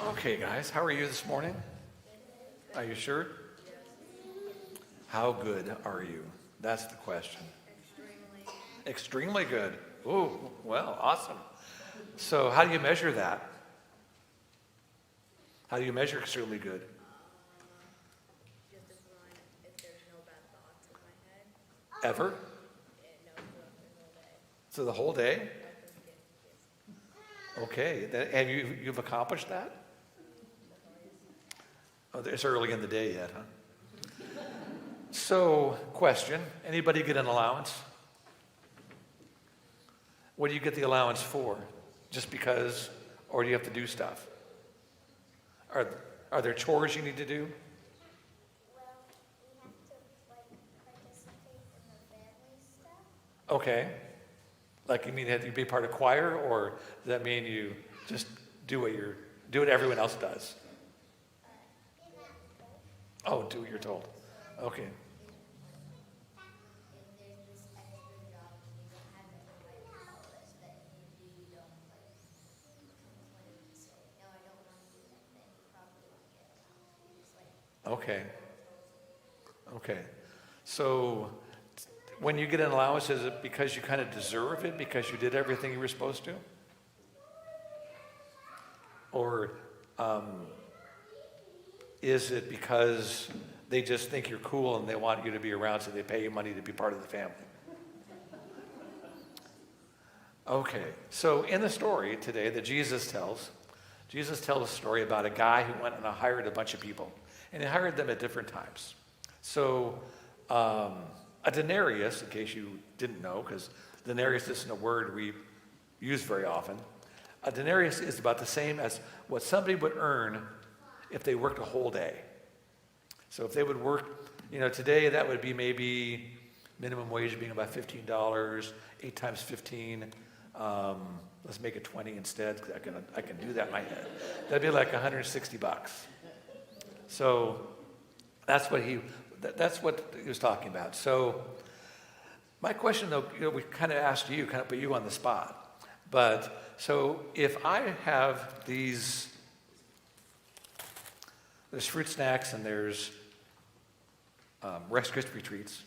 Okay, guys, how are you this morning? Are you sure? How good are you? That's the question. Extremely good. Ooh, well, awesome. So how do you measure that? How do you measure extremely good? Just define if there's no bad thoughts in my head. Ever? No, throughout the whole day. So the whole day? That doesn't get Okay. And you've accomplished that? Oh, it's early in the day yet, huh? So, question. Anybody get an allowance? What do you get the allowance for? Just because? Or do you have to do stuff? Are there chores you need to do? Well, we have to participate in the family stuff. Okay. Like you mean have you be part of choir, or does that mean you just do what everyone else does? Oh, do what you're told. Okay. If there's this extra job and you don't have any hours that you don't complain and say, no, I don't want to do that thing. You probably won't get it. Just Okay. So when you get an allowance, is it because you kind of deserve it because you did everything you were supposed to? Or is it because they just think you're cool and they want you to be around, so they pay you money to be part of the family? Okay, so in the story today that Jesus tells a story about a guy who went and hired a bunch of people, and he hired them at different times. So a denarius, in case you didn't know, because denarius isn't a word we use very often, a denarius is about the same as what somebody would earn if they worked a whole day. So if they would work, today that would be maybe minimum wage being about $15, 8 times 15. Let's make it 20 instead, because I can do that in my head. That'd be like $160. So that's what he was talking about. So my question, though, we kind of asked you, kind of put you on the spot. But so if I have there's fruit snacks and there's Rice Krispie treats.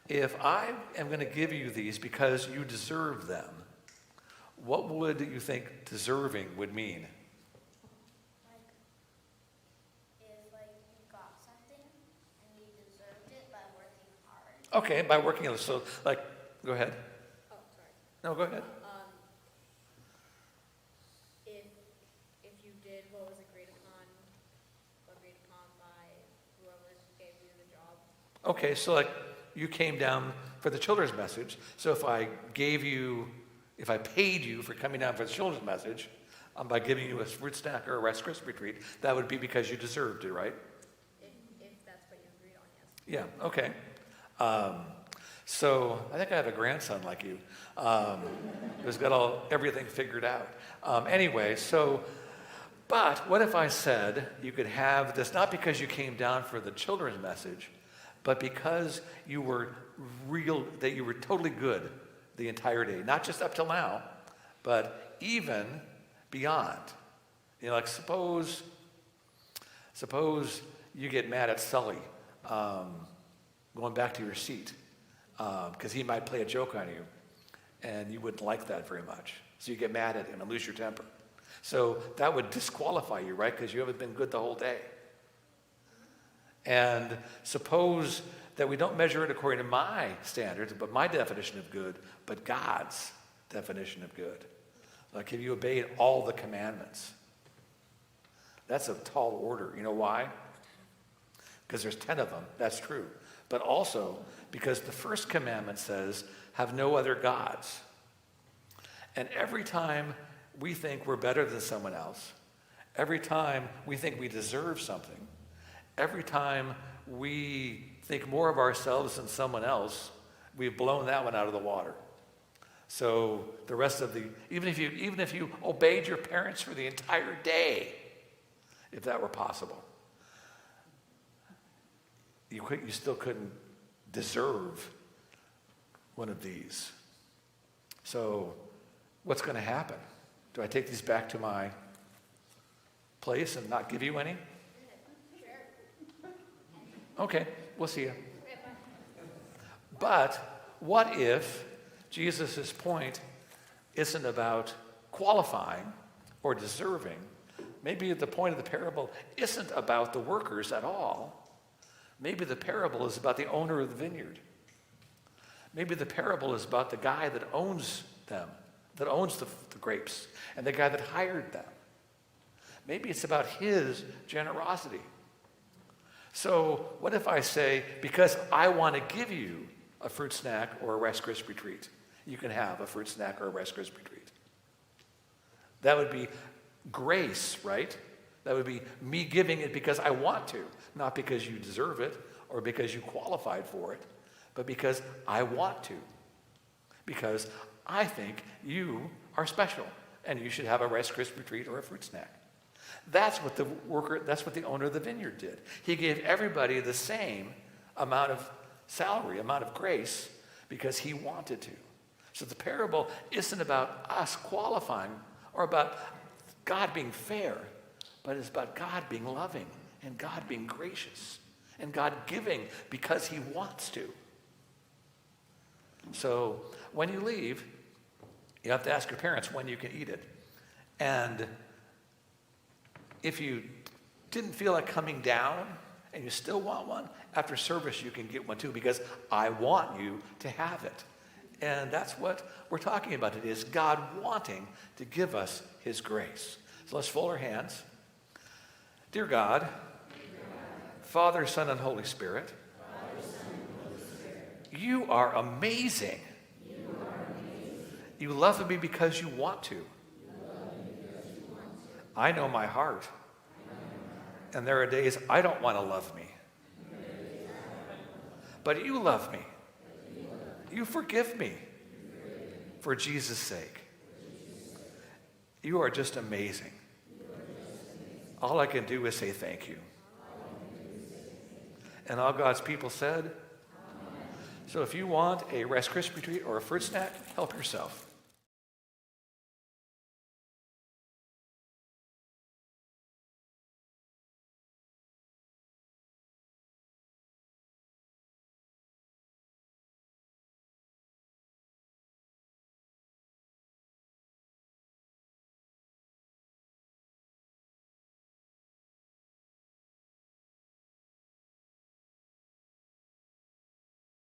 If I am going to give you these because you deserve them, what would you think deserving would mean? if you got something and you deserved it by working hard. Okay, by working. So, go ahead. Oh, sorry. No, go ahead. If you did what was agreed upon by whoever gave you the job. Okay, so you came down for the children's message. So if I paid you for coming down for the children's message, by giving you a fruit snack or a Rice Krispie treat, that would be because you deserved it, right? If that's what you agreed on, yes. Yeah, okay. So I think I have a grandson like you, who's got everything figured out. Anyway, but what if I said you could have this, not because you came down for the children's message, but because you were totally good the entire day, not just up till now, but even beyond. Suppose you get mad at Sully going back to your seat because he might play a joke on you, and you wouldn't like that very much. So you get mad at him and lose your temper. So that would disqualify you, right? Because you haven't been good the whole day. And suppose that we don't measure it according to my standards, but my definition of good, but God's definition of good. Like if you obeyed all the commandments. That's a tall order. You know why? Because there's 10 of them. That's true. But also because the first commandment says, have no other gods. And every time we think we're better than someone else, every time we think we deserve something, every time we think more of ourselves than someone else, we've blown that one out of the water. So the rest of even if you obeyed your parents for the entire day, if that were possible, you still couldn't deserve one of these. So what's going to happen? Do I take these back to my place and not give you any? Okay, we'll see you. But what if Jesus' point isn't about qualifying or deserving? Maybe the point of the parable isn't about the workers at all. Maybe the parable is about the owner of the vineyard. Maybe the parable is about the guy that owns them, that owns the grapes, and the guy that hired them. Maybe it's about his generosity. So what if I say, because I want to give you a fruit snack or a Rice Krispie treat, you can have a fruit snack or a Rice Krispie treat. That would be grace, right? That would be me giving it because I want to, not because you deserve it or because you qualified for it, but because I want to. Because I think you are special and you should have a Rice Krispie treat or a fruit snack. That's what the owner of the vineyard did. He gave everybody the same amount of salary, amount of grace, because he wanted to. So the parable isn't about us qualifying or about God being fair, but it's about God being loving and God being gracious and God giving because he wants to. So when you leave, you have to ask your parents when you can eat it. And if you didn't feel like coming down and you still want one, after service you can get one too, because I want you to have it. And that's what we're talking about. It is God wanting to give us his grace. So let's fold our hands. Dear God, Father, Son, and Holy Spirit, you are amazing. You love me because you want to. I know my heart. And there are days I don't want to love me. But you love me. You forgive me for Jesus' sake. You are just amazing. All I can do is say thank you. And all God's people said, so if you want a Rice Krispie treat or a fruit snack, help yourself.